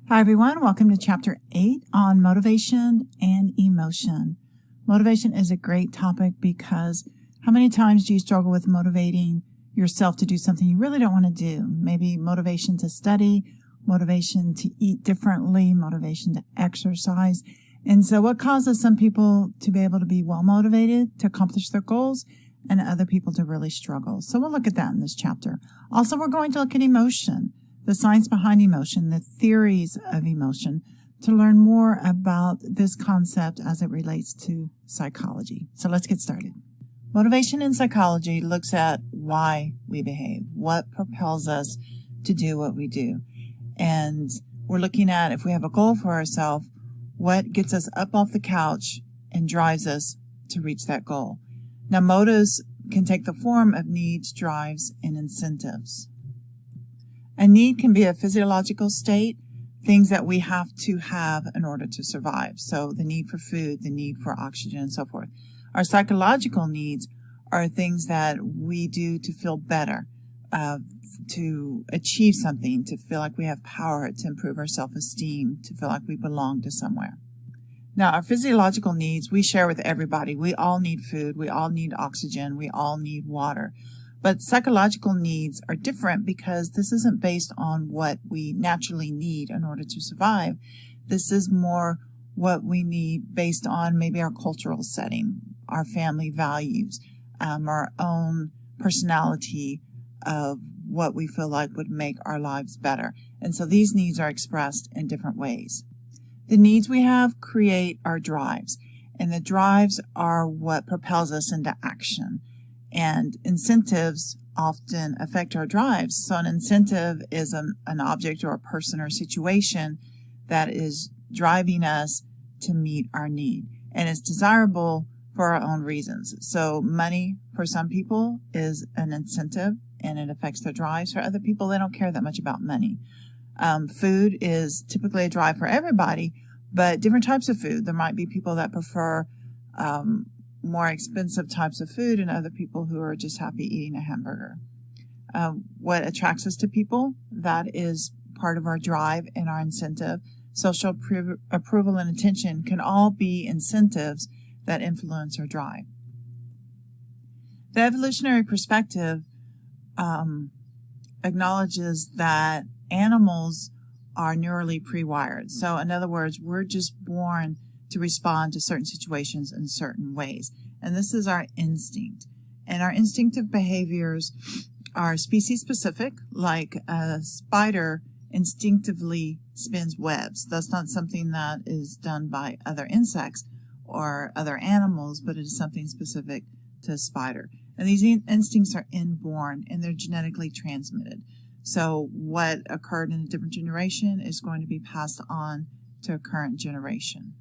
Hi, everyone. Welcome to Chapter 8 on motivation and emotion. Motivation is a great topic because how many times do you struggle with motivating yourself to do something you really don't want to do? Maybe motivation to study, motivation to eat differently, motivation to exercise. And so what causes some people to be able to be well motivated to accomplish their goals and other people to really struggle? So we'll look at that in this chapter. Also, we're going to look at emotion, the science behind emotion, the theories of emotion, to learn more about this concept as it relates to psychology. So let's get started. Motivation in psychology looks at why we behave, what propels us to do what we do. And we're looking at, if we have a goal for ourselves, what gets us up off the couch and drives us to reach that goal. Now, motives can take the form of needs, drives, and incentives. A need can be a physiological state, things that we have to have in order to survive. So the need for food, the need for oxygen, and so forth. Our psychological needs are things that we do to feel better, to achieve something, to feel like we have power, to improve our self-esteem, to feel like we belong to somewhere. Now, our physiological needs, we share with everybody. We all need food. We all need oxygen. We all need water. But psychological needs are different because this isn't based on what we naturally need in order to survive. This is more what we need based on maybe our cultural setting, our family values, our own personality of what we feel like would make our lives better. And so these needs are expressed in different ways. The needs we have create our drives, and the drives are what propels us into action. And incentives often affect our drives. So an incentive is an object or a person or situation that is driving us to meet our need. And it's desirable for our own reasons. So money for some people is an incentive and it affects their drives. For other people, they don't care that much about money. Food is typically a drive for everybody, but different types of food. There might be people that prefer more expensive types of food and other people who are just happy eating a hamburger. What attracts us to people, that is part of our drive and our incentive. Social approval and attention can all be incentives that influence our drive. The evolutionary perspective acknowledges that animals are neurally pre-wired. So in other words, we're just born to respond to certain situations in certain ways. And this is our instinct. And our instinctive behaviors are species specific, like a spider instinctively spins webs. That's not something that is done by other insects or other animals, but it is something specific to a spider. And these instincts are inborn and they're genetically transmitted. So what occurred in a different generation is going to be passed on to a current generation.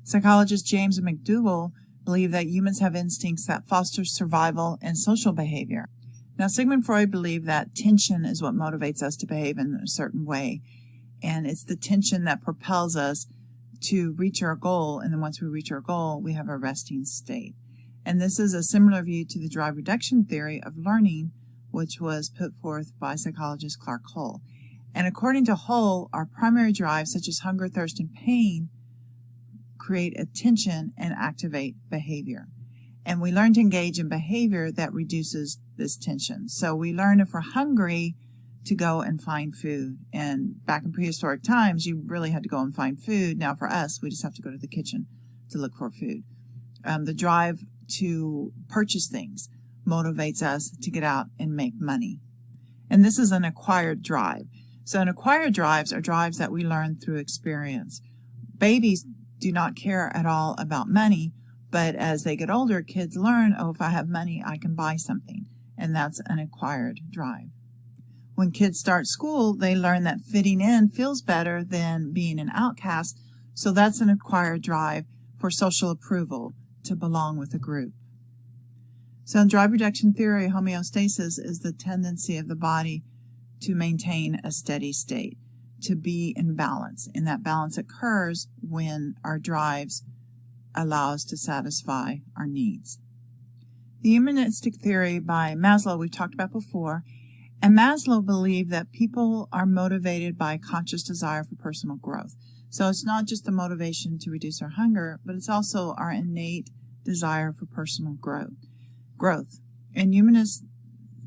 Psychologists James and McDougall believe that humans have instincts that foster survival and social behavior. Now, Sigmund Freud believed that tension is what motivates us to behave in a certain way, and it's the tension that propels us to reach our goal, and then once we reach our goal, we have a resting state. And this is a similar view to the drive reduction theory of learning, which was put forth by psychologist Clark Hull. And according to Hull, our primary drives, such as hunger, thirst, and pain, create attention and activate behavior. And we learn to engage in behavior that reduces this tension. So we learn if we're hungry to go and find food. And back in prehistoric times, you really had to go and find food. Now for us, we just have to go to the kitchen to look for food. The drive to purchase things motivates us to get out and make money. And this is an acquired drive. So an acquired drives are drives that we learn through experience. Babies do not care at all about money, but as they get older, kids learn, oh, if I have money, I can buy something. And that's an acquired drive. When kids start school, they learn that fitting in feels better than being an outcast. So that's an acquired drive for social approval, to belong with a group. So in drive reduction theory, homeostasis is the tendency of the body to maintain a steady state, to be in balance. And that balance occurs when our drives allow us to satisfy our needs. The humanistic theory by Maslow we've talked about before, And Maslow believed that people are motivated by a conscious desire for personal growth. So it's not just the motivation to reduce our hunger, but it's also our innate desire for personal growth. And humanists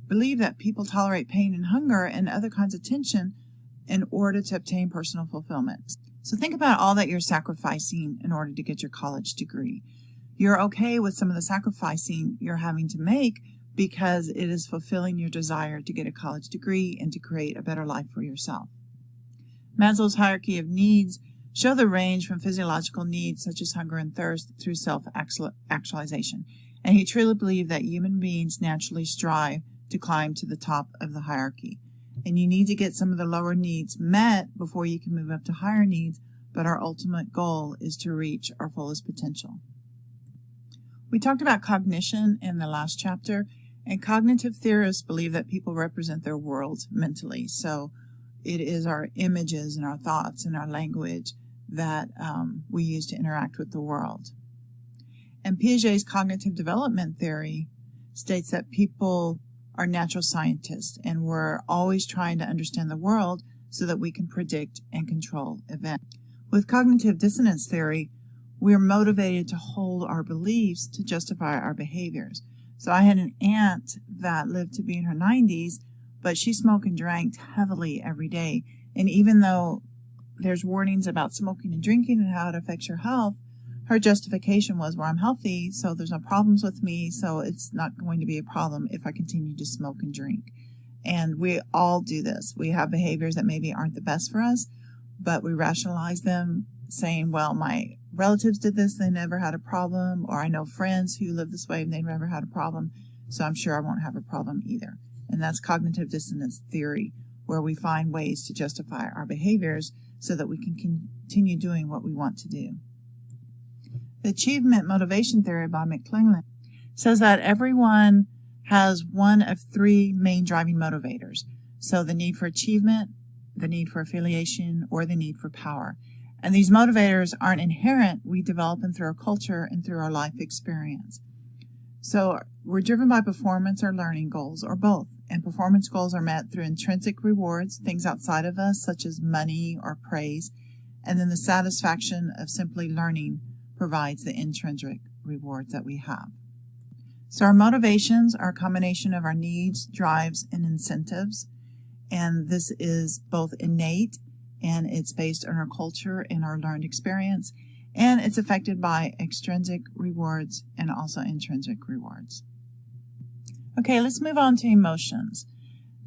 believe that people tolerate pain and hunger and other kinds of tension in order to obtain personal fulfillment. So think about all that you're sacrificing in order to get your college degree. You're okay with some of the sacrificing you're having to make because it is fulfilling your desire to get a college degree and to create a better life for yourself. Maslow's hierarchy of needs show the range from physiological needs such as hunger and thirst through self-actualization. And he truly believed that human beings naturally strive to climb to the top of the hierarchy. And you need to get some of the lower needs met before you can move up to higher needs, but our ultimate goal is to reach our fullest potential. We talked about cognition in the last chapter, and cognitive theorists believe that people represent their worlds mentally. So it is our images and our thoughts and our language that we use to interact with the world. And Piaget's cognitive development theory states that people are natural scientists, and we're always trying to understand the world so that we can predict and control events. With cognitive dissonance theory, we're motivated to hold our beliefs to justify our behaviors. So I had an aunt that lived to be in her 90s, but she smoked and drank heavily every day. And even though there's warnings about smoking and drinking and how it affects your health, her justification was, well, I'm healthy, so there's no problems with me, so it's not going to be a problem if I continue to smoke and drink. And we all do this. We have behaviors that maybe aren't the best for us, but we rationalize them saying, well, my relatives did this, they never had a problem, or I know friends who live this way and they never had a problem, so I'm sure I won't have a problem either. And that's cognitive dissonance theory, where we find ways to justify our behaviors so that we can continue doing what we want to do. The achievement motivation theory by McClellan says that everyone has one of three main driving motivators. So the need for achievement, the need for affiliation, or the need for power. And these motivators aren't inherent. We develop them through our culture and through our life experience. So we're driven by performance or learning goals, or both. And performance goals are met through intrinsic rewards, things outside of us, such as money or praise. And then the satisfaction of simply learning provides the intrinsic rewards that we have. So our motivations are a combination of our needs, drives, and incentives. And this is both innate, and it's based on our culture and our learned experience. And it's affected by extrinsic rewards and also intrinsic rewards. Okay, let's move on to emotions.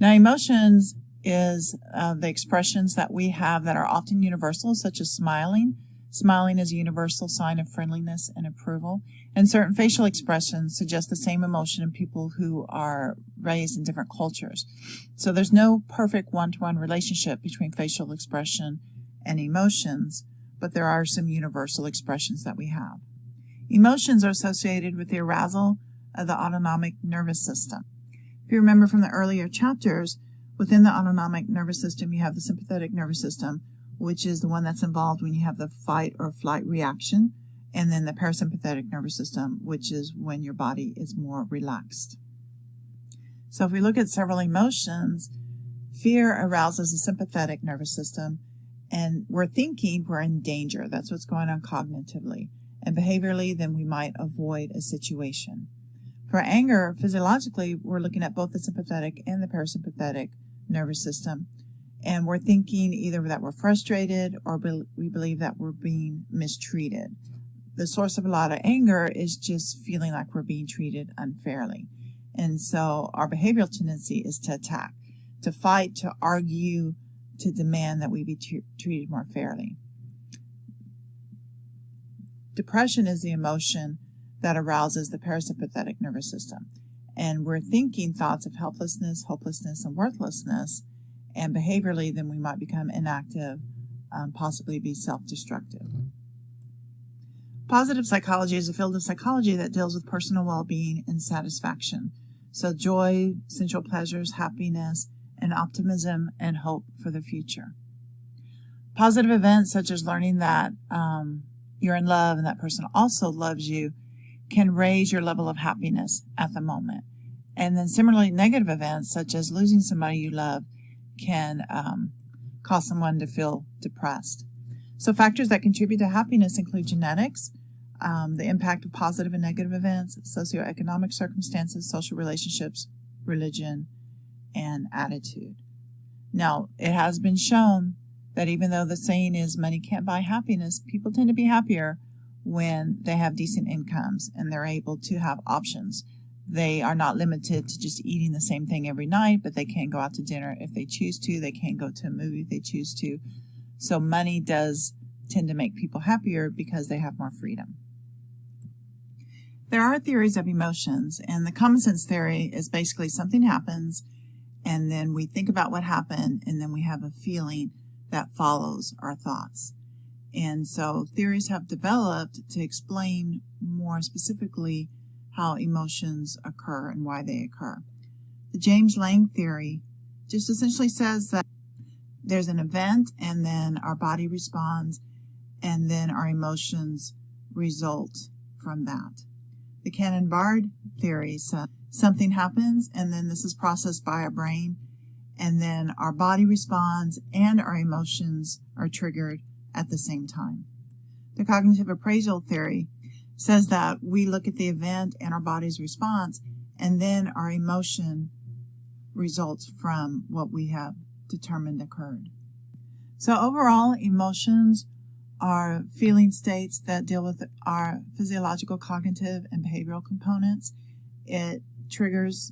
Now, emotions is the expressions that we have that are often universal, such as smiling. Smiling is a universal sign of friendliness and approval. And certain facial expressions suggest the same emotion in people who are raised in different cultures. So there's no perfect one-to-one relationship between facial expression and emotions, but there are some universal expressions that we have. Emotions are associated with the arousal of the autonomic nervous system. If you remember from the earlier chapters, within the autonomic nervous system, you have the sympathetic nervous system, which is the one that's involved when you have the fight or flight reaction, and then the parasympathetic nervous system, which is when your body is more relaxed. So if we look at several emotions, fear arouses the sympathetic nervous system, and we're thinking we're in danger. That's what's going on cognitively. And behaviorally, then we might avoid a situation. For anger, physiologically, we're looking at both the sympathetic and the parasympathetic nervous system. And we're thinking either that we're frustrated or we believe that we're being mistreated. The source of a lot of anger is just feeling like we're being treated unfairly. And so our behavioral tendency is to attack, to fight, to argue, to demand that we be treated more fairly. Depression is the emotion that arouses the parasympathetic nervous system. And we're thinking thoughts of helplessness, hopelessness, and worthlessness. And behaviorally, then we might become inactive, possibly be self-destructive. Positive psychology is a field of psychology that deals with personal well-being and satisfaction. So joy, sensual pleasures, happiness, and optimism and hope for the future. Positive events such as learning that you're in love and that person also loves you can raise your level of happiness at the moment. And then similarly, negative events such as losing somebody you love can cause someone to feel depressed. So factors that contribute to happiness include genetics, the impact of positive and negative events, socioeconomic circumstances, social relationships, religion, and attitude. Now, it has been shown that even though the saying is money can't buy happiness, people tend to be happier when they have decent incomes and they're able to have options. They are not limited to just eating the same thing every night, but they can go out to dinner if they choose to. They can go to a movie if they choose to. So money does tend to make people happier because they have more freedom. There are theories of emotions, and the common sense theory is basically something happens, and then we think about what happened, and then we have a feeling that follows our thoughts. And so theories have developed to explain more specifically how emotions occur and why they occur. The James Lange theory just essentially says that there's an event, and then our body responds, and then our emotions result from that. The Cannon-Bard theory says something happens, and then this is processed by our brain, and then our body responds, and our emotions are triggered at the same time. The cognitive appraisal theory says that we look at the event and our body's response, and then our emotion results from what we have determined occurred. So overall, emotions are feeling states that deal with our physiological, cognitive, and behavioral components. It triggers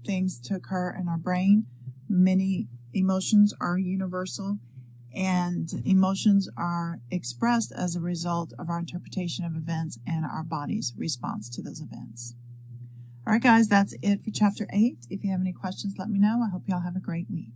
things to occur in our brain. Many emotions are universal, and emotions are expressed as a result of our interpretation of events and our body's response to those events. All right, guys, that's it for Chapter 8. If you have any questions, let me know. I hope you all have a great week.